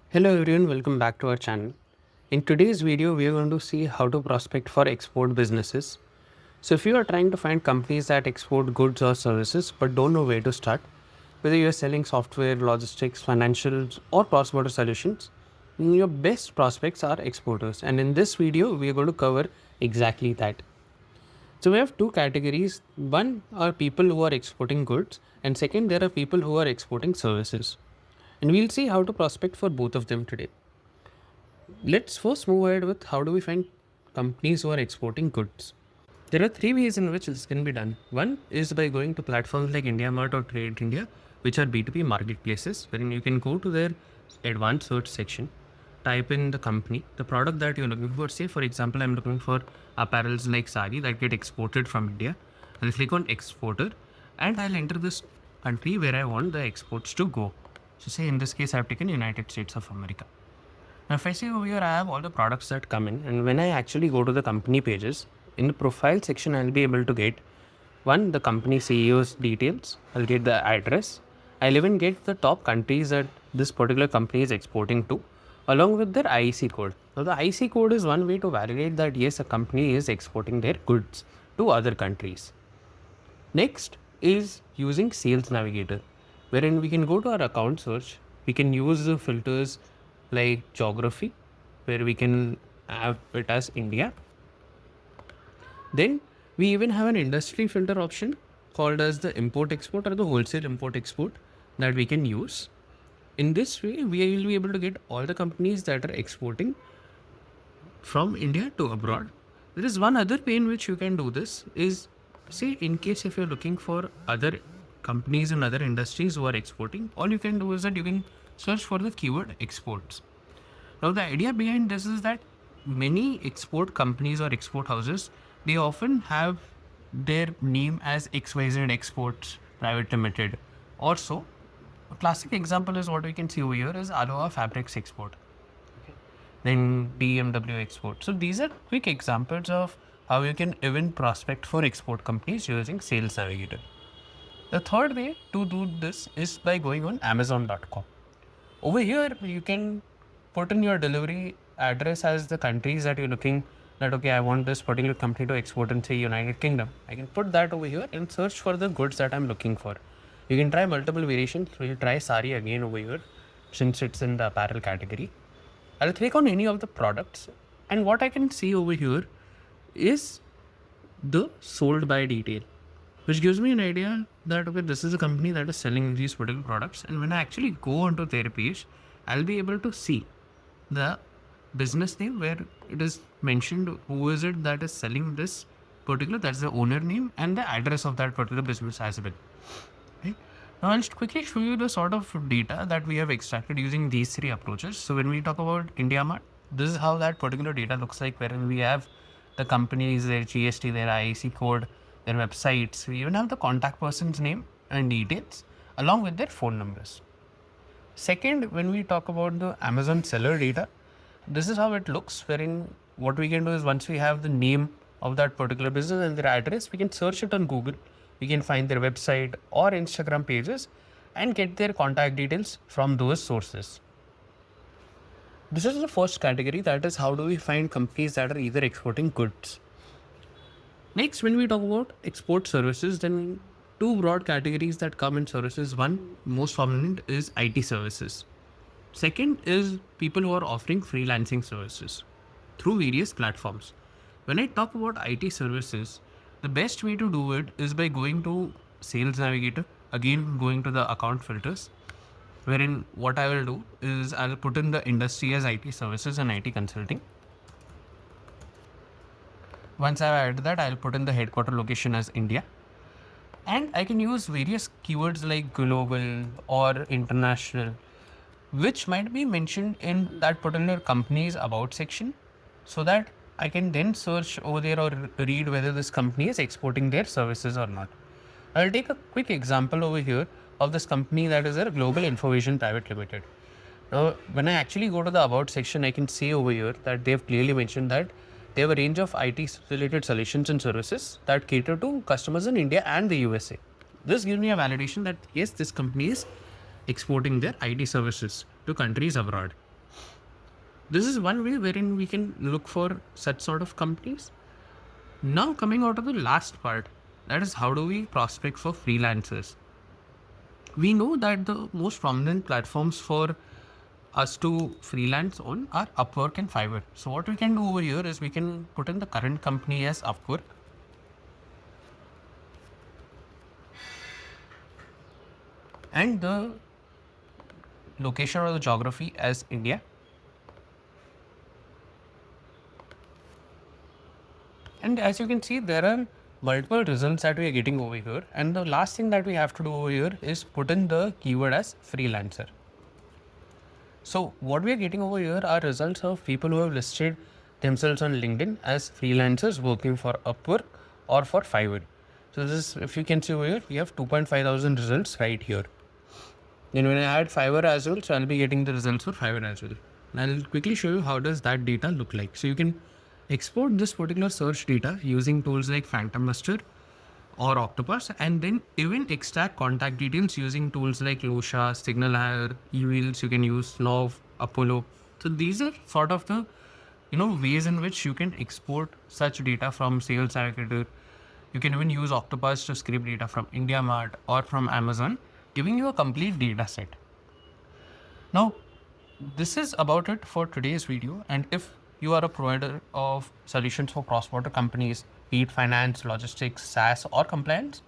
Hello everyone, welcome back to our channel. In today's video, we are going to see how to prospect for export businesses. So if you are trying to find companies that export goods or services but don't know where to start, whether you are selling software, logistics, financials or cross-border solutions, then your best prospects are exporters. And in this video, we are going to cover exactly that. So we have two categories. One are people who are exporting goods, and second, there are people who are exporting services. And we'll see how to prospect for both of them today. Let's first move ahead with how do we find companies who are exporting goods. There are three ways in which this can be done. One is by going to platforms like IndiaMart or TradeIndia, which are B2B marketplaces, wherein you can go to their advanced search section, type in the company, the product that you're looking for. Say, for example, I'm looking for apparels like sari that get exported from India. I'll click on exporter and I'll enter this country where I want the exports to go. So, say in this case, I've taken United States of America. Now, if I see over here, I have all the products that come in, and when I actually go to the company pages, in the profile section, I'll be able to get one, the company CEO's details, I'll get the address, I'll even get the top countries that this particular company is exporting to, along with their IC code. Now, the IC code is one way to validate that yes, a company is exporting their goods to other countries. Next is using Sales Navigator, wherein we can go to our account search. We can use the filters like geography, where we can have it as India. Then we even have an industry filter option called as the import export or the wholesale import export that we can use. In this way, we will be able to get all the companies that are exporting from India to abroad. There is one other way in which you can do this is, say, in case if you're looking for other companies in other industries who are exporting, all you can do is that you can search for the keyword exports. Now, the idea behind this is that many export companies or export houses, they often have their name as XYZ Exports Private Limited. Also, a classic example is what we can see over here is Aloha Fabrics Export. Then BMW Export. So these are quick examples of how you can even prospect for export companies using Sales Navigator. The third way to do this is by going on Amazon.com. Over here, you can put in your delivery address as the countries that you're looking that, okay, I want this particular company to export in, say, United Kingdom. I can put that over here and search for the goods that I'm looking for. You can try multiple variations. We'll try sari again over here since it's in the apparel category. I'll click on any of the products, and what I can see over here is the sold by detail, which gives me an idea that, okay, this is a company that is selling these particular products. And when I actually go onto their page, I'll be able to see the business name where it is mentioned who is it that is selling this particular, that's the owner name, and the address of that particular business as well. Okay. Now I'll quickly show you the sort of data that we have extracted using these three approaches. So when we talk about IndiaMart, this is how that particular data looks like, wherein we have the companies, their GST, their IEC code, their websites. We even have the contact person's name and details along with their phone numbers. Second, when we talk about the Amazon seller data, this is how it looks, wherein what we can do is once we have the name of that particular business and their address, we can search it on Google. We can find their website or Instagram pages and get their contact details from those sources. This is the first category, that is how do we find companies that are either exporting goods. Next, when we talk about export services, then two broad categories that come in services. One, most prominent, is IT services. Second is people who are offering freelancing services through various platforms. When I talk about IT services, the best way to do it is by going to Sales Navigator, again going to the account filters, wherein what I will do is I'll put in the industry as IT services and IT consulting. Once I've added that, I'll put in the headquarter location as India. And I can use various keywords like global or international, which might be mentioned in that particular company's about section, so that I can then search over there or read whether this company is exporting their services or not. I'll take a quick example over here of this company that is a Global Information Private Limited. Now, when I actually go to the about section, I can see over here that they've clearly mentioned that they have a range of IT related solutions and services that cater to customers in India and the USA. This gives me a validation that yes, this company is exporting their IT services to countries abroad. This is one way wherein we can look for such sort of companies. Now coming out of the last part, that is how do we prospect for freelancers. We know that the most prominent platforms for us to freelance on are Upwork and Fiverr. So what we can do over here is we can put in the current company as Upwork and the location or the geography as India. And as you can see, there are multiple results that we are getting over here. And the last thing that we have to do over here is put in the keyword as freelancer. So what we are getting over here are results of people who have listed themselves on LinkedIn as freelancers working for Upwork or for Fiverr. So this is, if you can see over here, we have 2.5 thousand results right here. Then when I add Fiverr as well, so I'll be getting the results for Fiverr as well. And I'll quickly show you how does that data look like. So you can export this particular search data using tools like Phantom Buster or Octopus, and then even extract contact details using tools like Losha, Signal Hire, eWheels. You can use Snov, Apollo. So these are sort of the ways in which you can export such data from Sales Navigator. You can even use Octopus to scrape data from IndiaMart or from Amazon, giving you a complete data set. Now, this is about it for today's video. And if you are a provider of solutions for cross-border companies, be it finance, logistics, SaaS, or compliance,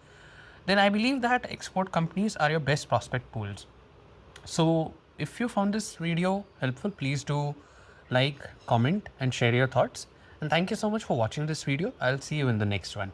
then I believe that export companies are your best prospect pools. So if you found this video helpful, please do like, comment, and share your thoughts. And thank you so much for watching this video. I'll see you in the next one.